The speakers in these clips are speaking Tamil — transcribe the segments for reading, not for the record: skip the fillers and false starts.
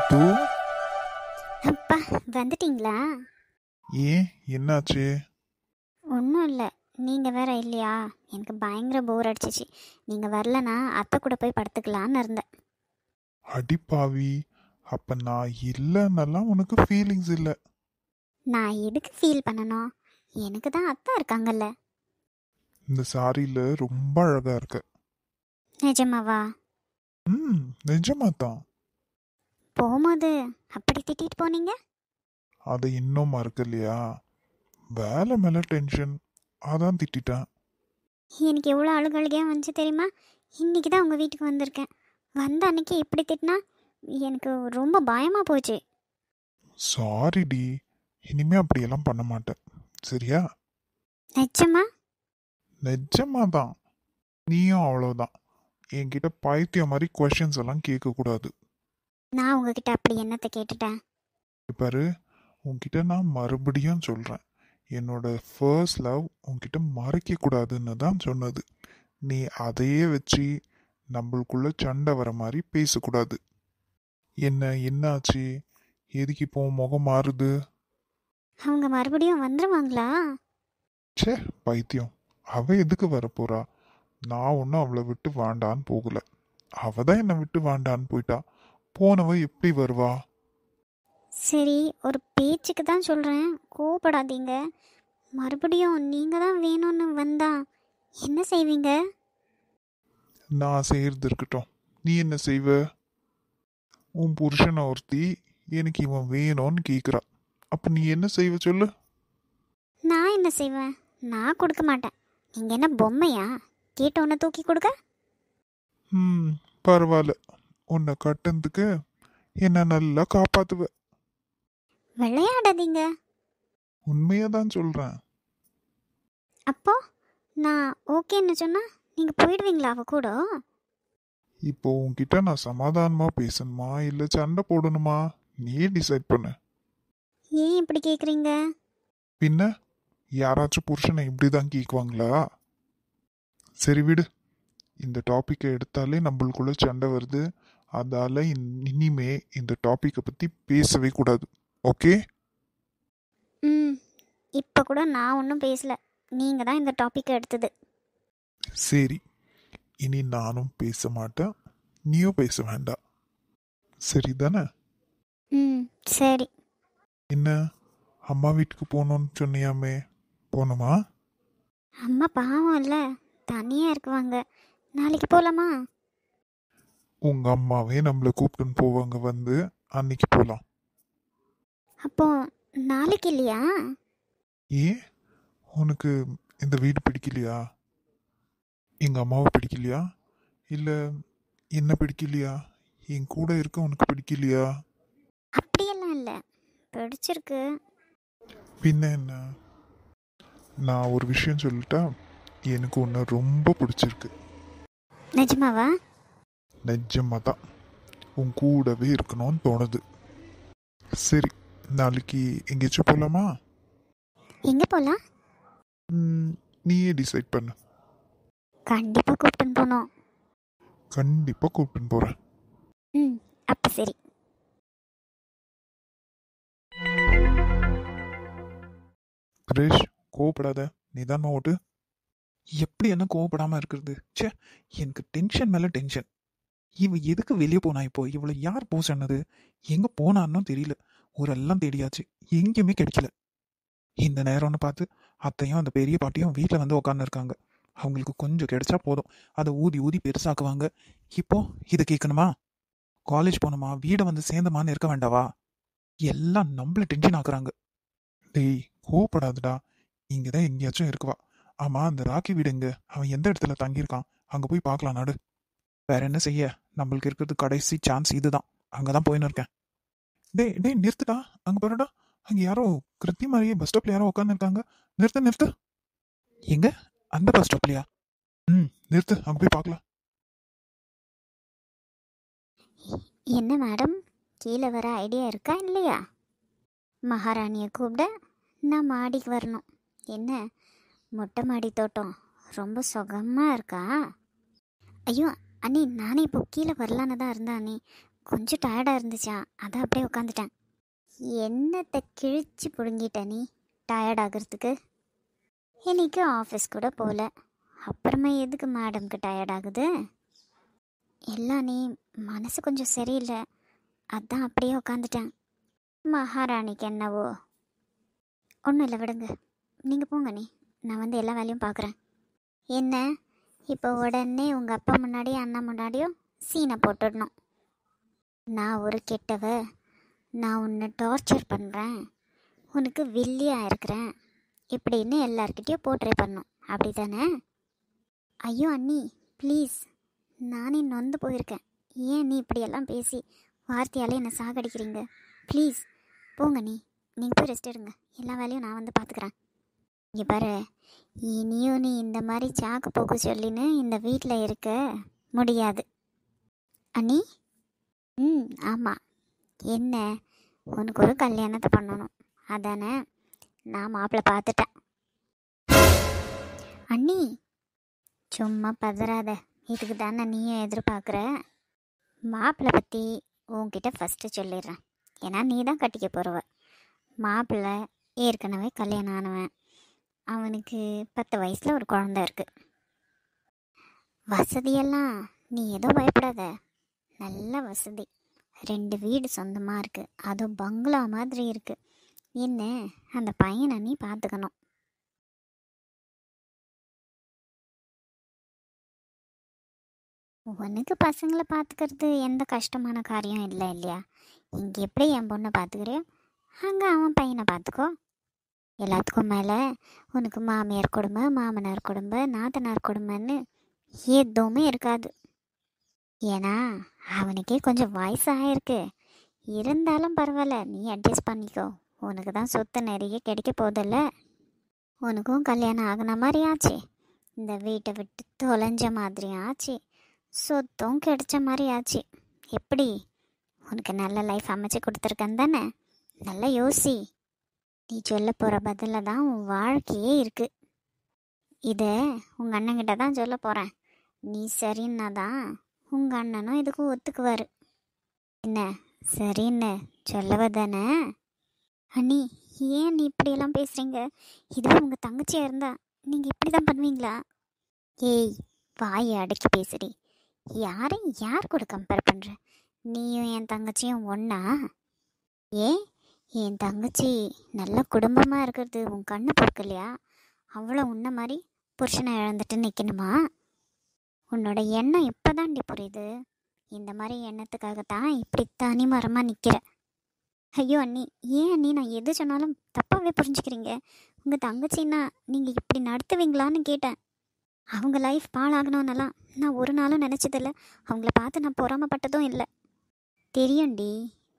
முத்து. அப்பா வந்துட்டீங்களா? ஏன் என்னாச்சு? ஒன்றும் இல்லை. நீங்கள் வேற இல்லையா? எனக்கு பயங்கர போர் அடிச்சிச்சு. நீங்கள் வரலனா அத்தை கூட போய் படுத்துக்கலான்னு இருந்தேன். அடிப்பாவி, அப்ப நான் இல்லைன்னெல்லாம் உனக்கு ஃபீலிங்ஸ் இல்லை. நான் எதுக்கு ஃபீல் பண்ணணும்? எனக்கு தான் அத்தை இருக்காங்கல்ல. இந்த சாரியில ரொம்ப அழகா இருக்க. நிஜமாவா? நிஜமா தான். போகும்போது அப்படி திட்டிட்டு போனீங்க. அதை இன்னும் மறக்கலையா? வேலை மேல டென்ஷன், அதான் திட்டிட்டேன். எனக்கு எவ்வளோ அழுகழுகையாக வந்துச்சு தெரியுமா? இன்றைக்கி தான் உங்கள் வீட்டுக்கு வந்திருக்கேன். வந்த அன்னைக்கு இப்படி திட்டினா எனக்கு ரொம்ப பயமாக போச்சு. சாரிடி, இனிமே அப்படியெல்லாம் பண்ண மாட்டேன், சரியா? நிஜமா? நிஜமா தான். நீயும் அவ்வளோதான். என்கிட்ட பைத்தியம் மாதிரி கொஷின்ஸ் எல்லாம் கேட்கக்கூடாது. நான் உங்ககிட்ட அப்படி என்னத்தை கேட்டுட்டேன்? பாரு, உன்கிட்ட நான் மறுபடியும் சொல்கிறேன், என்னோட ஃபர்ஸ்ட் லவ் உன்கிட்ட மறைக்க கூடாதுன்னு தான் சொன்னது. நீ அதையே வச்சு நம்மளுக்குள்ள சண்டை வர மாதிரி பேசக்கூடாது. என்னாச்சு? எதுக்கு இப்போ முகம் மாறுது? அவங்க மறுபடியும் வந்துடுவாங்களா? ச்சே பைத்தியம், அவ எதுக்கு வரப்போறா? நான் ஒன்றும் அவளை விட்டு வாண்டான்னு போகல. அவ தான் என்னை விட்டு வாண்டான்னு போயிட்டா. போனவ எப்படி வருவா? சரி, ஒரு பேச்சுக்கு தான் சொல்கிறேன், கோவப்படாதீங்க. மறுபடியும் நீங்கள் தான் வேணும்னு வந்தா என்ன செய்வீங்க? நான் செய்யறது இருக்கட்டும், நீ என்ன செய்வ? உன் புருஷனை ஒருத்தி எனக்கு இவன் வேணும்னு கேட்குறா, அப்போ நீ என்ன செய்வ சொல்லு? நான் என்ன செய்வேன்? நான் கொடுக்க மாட்டேன். நீங்கள் என்ன பொம்மையா கேட்டவனை தூக்கி கொடுக்க? பரவாயில்ல, உன்னை கட்டுறதுக்கு என்ன நல்லா காப்பாத்துவ. விளையாடாதீங்க. உண்மையா தான் சொல்றேன். அப்போ நான் ஓகேன்னு சொன்னா நீங்கள் போயிடுவீங்களா அவ கூட? இப்போ உன்கிட்ட நான் சமாதானமா பேசணுமா இல்ல சண்டை போடணுமா? நீ டிசைட் பண்ணு. ஏன் இப்படி கேட்குறீங்க? பின்ன யாராச்சும் புருஷனை இப்படிதான் கேட்குவாங்களா? சரி விடு, இந்த டாப்பிக்கை எடுத்தாலே நம்மளுக்குள்ள சண்டை வருது. அதால இனிமே இந்த டாப்பிக்கை பத்தி பேசவே கூடாது, ஓகே? இப்போ கூட நான் ஒன்றும் பேசல, நீங்கள் தான் இந்த டாப்பிக்கை எடுத்தது. சரி, இனி நானும் பேச மாட்டேன், நீயும் பேச வேண்டாம், சரிதானே? சரி. என்ன, அம்மா வீட்டுக்கு போகணும்னு சொன்னியாமே, போகணுமா? அம்மா பாவம் இல்லை, தனியாக இருக்குவாங்க. நாளைக்கு போகலாமா? உங்க அம்மாவே நம்மளை கூப்பிட்டுன்னு போவாங்க, வந்து அன்னைக்கு போகலாம். அப்போ நாளைக்கு இல்லையா? ஏன், உனக்கு இந்த வீடு பிடிக்கலையா? எங்க அம்மாவை பிடிக்கலையா? இல்ல என்ன பிடிக்கலையா? என் கூட இருக்க உனக்கு பிடிக்கலையா? அப்படியெல்லாம் இல்லை, பிடிச்சிருக்கு. பின்ன என்ன? நான் ஒரு விஷயம் சொல்லிட்டா, எனக்கு உன்னை ரொம்ப பிடிச்சிருக்கு. நிஜமாவா? நிஜமா தான், உன் கூடவே இருக்கணும்னு தோணுது. சரி, நாளைக்கு எங்கேயாச்சும் போகலாமா? எங்கே போகலாம்? நீயே டிசைட் பண்ணு. கண்டிப்பாக கூப்பிட்டுன்னு போனோம். கண்டிப்பாக கூப்பிட்டுன்னு போகிறேன். அப்போ சரி. கிரேஷ், கோவப்படாத, நீதான்மா ஓட்டு. எப்படி என்ன கோவப்படாம இருக்கிறது? ச்சே, எனக்கு டென்ஷன் மேல டென்ஷன். இவ எதுக்கு வெளியே போனா? இப்போ இவளை யார் போக சொன்னது? எங்க போனான்னு தெரியல. ஊரெல்லாம் தேடியாச்சு, எங்கேயுமே கிடைக்கல. இந்த நேரம்னு பார்த்து அத்தையும் அந்த பெரிய பாட்டியும் வீட்டில் வந்து உட்காந்து இருக்காங்க. அவங்களுக்கு கொஞ்சம் கிடைச்சா போதும், அதை ஊதி ஊதி பெருசாக்குவாங்க. இப்போ இதை கேட்கணுமா? காலேஜ் போனோமா, வீடை வந்து சேர்ந்தமான்னு இருக்க வேண்டாவா? எல்லாம் நம்மள டென்ஷன் ஆக்குறாங்க. டேய், கோவப்படாதடா, இங்கே தான் எங்கேயாச்சும் இருக்குவா. ஆமா, அந்த ராக்கி வீடு எங்க? அவன் எந்த இடத்துல தங்கியிருக்கான்? அங்கே போய் பார்க்கலாம் நாடு. வேற என்ன செய்ய, நம்மளுக்கு இருக்கிறது கடைசி சான்ஸ் இதுதான். அங்கதான் போயின்னு இருக்கேன். டேய் நிறுத்துடா, அங்கே பாருடா, அங்கே யாரோ கிருத்தி மாதிரியே பஸ் ஸ்டாப்ல யாரோ உட்காந்து இருக்காங்க. நிறுத்து. எங்க? அந்த பஸ் ஸ்டாப்லையா? நிறுத்து, அங்கே போய் பார்க்கலாம். என்ன மேடம், கீழே வர ஐடியா இருக்கா இல்லையா? மகாராணியை கூப்பிட நான் மாடிக்கு வரணும். என்ன மொட்டை மாடி தோட்டம் ரொம்ப சுகமாக இருக்கா? ஐயோ அண்ணி, நானே இப்போ கீழே வரலான்னு தான் இருந்தேன் அண்ணி. கொஞ்சம் டயர்டாக இருந்துச்சா, அதான் அப்படியே உட்காந்துட்டேன். என்னத்தை கிழிச்சு பிடுங்கிட்ட நீ டயர்ட் ஆகிறதுக்கு? இன்னைக்கு ஆஃபீஸ் கூட போகல, அப்புறமா எதுக்கு மேடம்க்கு டயர்ட் ஆகுது? எல்லாம் நீ மனசு கொஞ்சம் சரியில்லை, அதான் அப்படியே உட்காந்துட்டேன். மகாராணிக்கு என்னவோ. ஒன்றும் இல்லை, விடுங்க. நீங்கள் போங்க, நான் வந்து எல்லா வேலையும் பார்க்குறேன். என்ன இப்போ உடனே உங்கள் அப்பா முன்னாடியும் அண்ணா முன்னாடியும் சீனை போட்டுடணும்? நான் ஒரு கெட்டவ, நான் உன்னை டார்ச்சர் பண்ணுறேன், உனக்கு வில்லியாக இருக்கிறேன் இப்படின்னு எல்லார்கிட்டேயும் போர்ட்ரே பண்ணும், அப்படி தானே? ஐயோ அண்ணி ப்ளீஸ், நானே நொந்து போயிருக்கேன். ஏன் நீ இப்படியெல்லாம் பேசி வார்த்தையால் என்னை சாகடிக்கிறீங்க? ப்ளீஸ் போங்க, நீங்கள் போய் ரெஸ்ட் எடுங்க, எல்லா வேலையும் நான் வந்து பார்த்துக்கிறேன். இங்கே பாரு, இனியும் நீ இந்த மாதிரி சாக்கு போக்கு சொல்லின்னு இந்த வீட்டில் இருக்க முடியாது. அண்ணி? ஆமாம். என்ன, உனக்கு ஒரு கல்யாணத்தை பண்ணணும் அதானே? நான் மாப்பிள்ளை பார்த்துட்டேன். அண்ணி சும்மா பதறாத, இதுக்கு தானே நீயும் எதிர்பார்க்குற. மாப்பிள்ளை பற்றி உன்கிட்ட ஃபஸ்ட்டு சொல்லிடுறேன், ஏன்னா நீ தான் கட்டிக்க போகிறவ. மாப்பிள்ளை ஏற்கனவே கல்யாணம் ஆனவன், அவனுக்கு 10 வயசில் ஒரு குழந்த இருக்குது. வசதியெல்லாம் நீ ஏதோ பயப்படாத, நல்ல வசதி. 2 வீடு சொந்தமாக இருக்குது, அதுவும் பங்களா மாதிரி இருக்குது. என்ன, அந்த பையனை நீ பார்த்துக்கணும். உனக்கு பசங்களை பார்த்துக்கிறது எந்த கஷ்டமான காரியம் இல்லை இல்லையா? இங்கே எப்படி என் பொண்ணை பார்த்துக்கிறியோ அங்கே அவன் பையனை பார்த்துக்கோ. எல்லாத்துக்கும் மேலே உனக்கு மாமியார் குடும்பம், மாமனார் குடும்பம், நாத்தனார் குடும்பம்னு எதுவுமே இருக்காது. ஏன்னா அவனுக்கே கொஞ்சம் வயசாகிருக்கு. இருந்தாலும் பரவாயில்ல, நீ அட்ஜஸ்ட் பண்ணிக்கோ. உனக்கு தான் சொத்து நிறைய கிடைக்க போதில்ல. உனக்கும் கல்யாணம் ஆகின மாதிரி ஆச்சு, இந்த வீட்டை விட்டு தொலைஞ்ச மாதிரி ஆச்சு, சொத்தும் கிடைச்ச மாதிரி ஆச்சு. எப்படி உனக்கு நல்ல லைஃப் அமைச்சு கொடுத்துருக்கேன் தானே? நல்லா யோசி. நீ சொல்ல போகிற பதிலில் தான் உன் வாழ்க்கையே இருக்குது. இதை உங்கள் அண்ணங்கிட்ட தான் சொல்ல போகிறேன். நீ சரின்னா தான் உங்கள் அண்ணனும் இதுக்கு ஒத்துக்குவார். என்ன, சரின்னு சொல்லவ தானே? அண்ணி, ஏன் நீ இப்படியெல்லாம் பேசுகிறீங்க? இதுவே உங்கள் தங்கச்சியாக இருந்தா நீங்கள் இப்படி தான் பண்ணுவீங்களா? ஏய், வாயை அடக்கி பேசுடி. யாரையும் யார் கூட கம்பேர் பண்ணுற? நீயும் என் தங்கச்சியும் ஒன்றா? ஏன் என் தங்கச்சி நல்ல குடும்பமாக இருக்கிறது உன் கண்ணு பொறுக்கலையா? அவ்வளோ உன்ன மாதிரி புருஷனை இழந்துட்டு நிற்கணுமா? உன்னோட எண்ணம் இப்போ தாண்டி புரியுது. இந்த மாதிரி எண்ணத்துக்காகத்தான் இப்படி தனிமரமாக நிற்கிற. ஐயோ அண்ணி, ஏன் அண்ணி நான் எது சொன்னாலும் தப்பாகவே புரிஞ்சுக்கிறீங்க? உங்கள் தங்கச்சின்னா நீங்கள் இப்படி நடத்துவீங்களான்னு கேட்டேன். அவங்க லைஃப் பாழாகணும்னெல்லாம் நான் ஒரு நாளும் நினச்சதில்லை. அவங்கள பார்த்து நான் பொறாமப்பட்டதும் இல்லை. தெரியும்டி,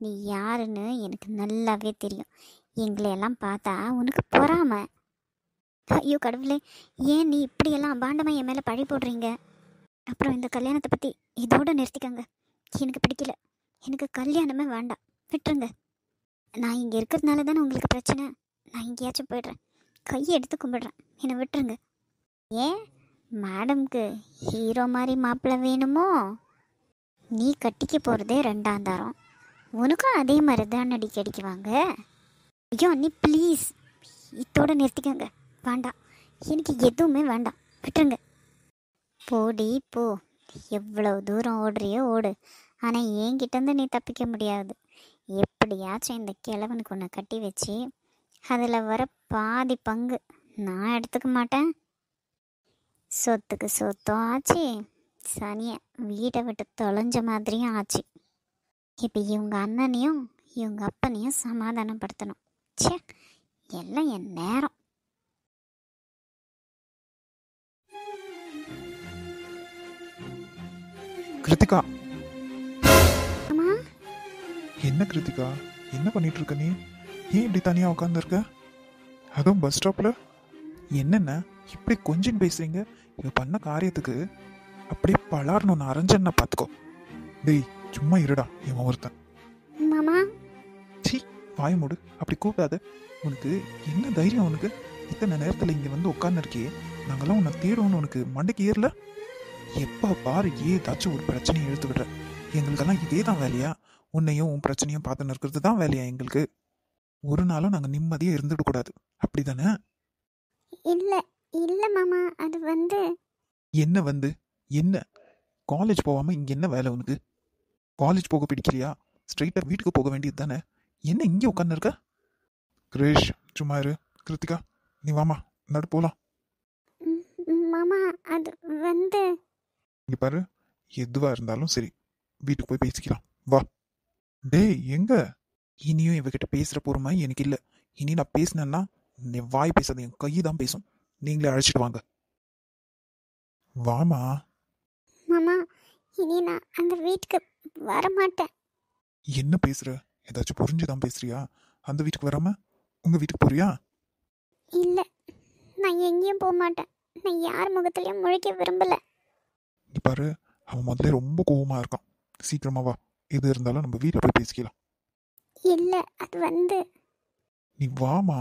நீ யாருன்னு எனக்கு நல்லாவே தெரியும். எங்களையெல்லாம் பார்த்தா உனக்கு பொறாம. ஐயோ கடவுளே, ஏன் நீ இப்படியெல்லாம் அபாண்டமாக என் மேலே பழி போடுறீங்க? அப்புறம் இந்த கல்யாணத்தை பற்றி இதோடு நிறுத்திக்கங்க. எனக்கு பிடிக்கல, எனக்கு கல்யாணமே வேண்டாம், விட்டுருங்க. நான் இங்கே இருக்கிறதுனால தானே உங்களுக்கு பிரச்சனை. நான் எங்கேயாச்சும் போய்ட்றேன், கையை எடுத்து கும்பிடுறேன், என்னை விட்டுருங்க. ஏன் மேடம்க்கு ஹீரோ மாதிரி மாப்பிள்ளை வேணுமோ? நீ கட்டிக்க போகிறதே 2ஆம் தரம், உனக்கும் அதே மாதிரி தான் நடி கிடைக்குவாங்க. ஐயோ அண்ணி ப்ளீஸ், இதோட நிறுத்திக்கங்க. வேண்டாம், எனக்கு எதுவுமே வேண்டாம், விட்டுருங்க. போடி போ, எவ்வளோ தூரம் ஓடுறியோ ஓடு, ஆனால் என்கிட்டேருந்து நீ தப்பிக்க முடியாது. எப்படியாச்சும் இந்த கிழவனுக்கு ஒன்று கட்டி வச்சு அதில் வர பாதி பங்கு நான் எடுத்துக்க மாட்டேன். சொத்துக்கு சொத்தும் ஆச்சு, சனியை வீட்டை விட்டு தொலைஞ்ச மாதிரியும் ஆச்சு. இப்போ இவங்க அண்ணனையும் இவங்க அப்பனையும் சமாதானப்படுத்தணும். சே, எல்லாம் என் நேரம். கிருத்திகா. அம்மா, என்ன கிருத்திகா, என்ன பண்ணிட்டு இருக்க நீ? ஏன் இப்படி தனியாக உட்காந்துருக்க, அதுவும் பஸ் ஸ்டாப்பில்? என்னென்ன இப்படி கொஞ்சம் பேசுறீங்க? இவ பண்ண காரியத்துக்கு அப்படியே பலாரணும் அரைஞ்சன்னா பார்த்துக்கோ. டேய் சும்மா இருடா, இவன் ஒருத்தன். மாமா. சீ, வாய் மூடு, அப்படி கூப்பிடாத. உனக்கு என்ன தைரியம்? உனக்கு இத்தனை நேரத்தில் இங்கே வந்து உட்காந்துருக்கியே, நாங்களாம் உன்னை தேடுவோன்னு உனக்கு மண்டைக்கு ஏறல? எப்போ பாரு ஏதாச்சும் ஒரு பிரச்சனையை இழுத்து விடுற. எங்களுக்கெல்லாம் இதே தான் வேலையா? உன்னையும் உன் பிரச்சனையும் பார்த்துன்னு இருக்கிறது தான் வேலையா எங்களுக்கு? ஒரு நாளும் நாங்கள் நிம்மதியாக இருந்துடக்கூடாது, அப்படிதானே? இல்லை இல்லை மாமா, அது வந்து என்ன வந்து என்ன? காலேஜ் போகாமல் இங்கே என்ன வேலை உனக்கு? காலேஜ் போக பிடிக்கலையா? ஸ்ட்ரைட்டாக வீட்டுக்கு போக வேண்டியது தானே? என்ன இங்கே உட்காந்து இருக்க? கிரேஷ் சும்மா இரு. கிருத்திகா நீ வாமா, நடு போலாம். மாமா, அது வந்து இங்க பாரு, எதுவா இருந்தாலும் சரி வீட்டுக்கு போய் பேசிக்கலாம், வா. டேய் எங்க? இனியும் இவகிட்ட பேசுகிற பொறுமை எனக்கு இல்லை. இனி நான் பேசினேன்னா என் வாய் பேசாது, என் கை தான் பேசும். நீங்களே அழைச்சிட்டு வாங்க. வாமா. மாமா, இனி நான் அந்த வீட்டுக்கு வரமாட்டேன். என்ன பேசுற? ஏதாச்சும் புரிஞ்சுதான் பேசுறியா? அந்த வீட்டுக்கு வராம உங்க வீட்டுக்கு போறியா? இல்லை, நான் எங்கேயும் போக மாட்டேன். நான் யார் முகத்துலையும் முழிக்க விரும்பல. இங்க பாரு, அவன் முதல்ல ரொம்ப கோவமா இருக்கான். சீக்கிரமா வா, எது இருந்தாலும் நம்ம வீட்டில் போய் பேசிக்கலாம். இல்லை, அது வந்து நீ வாமா.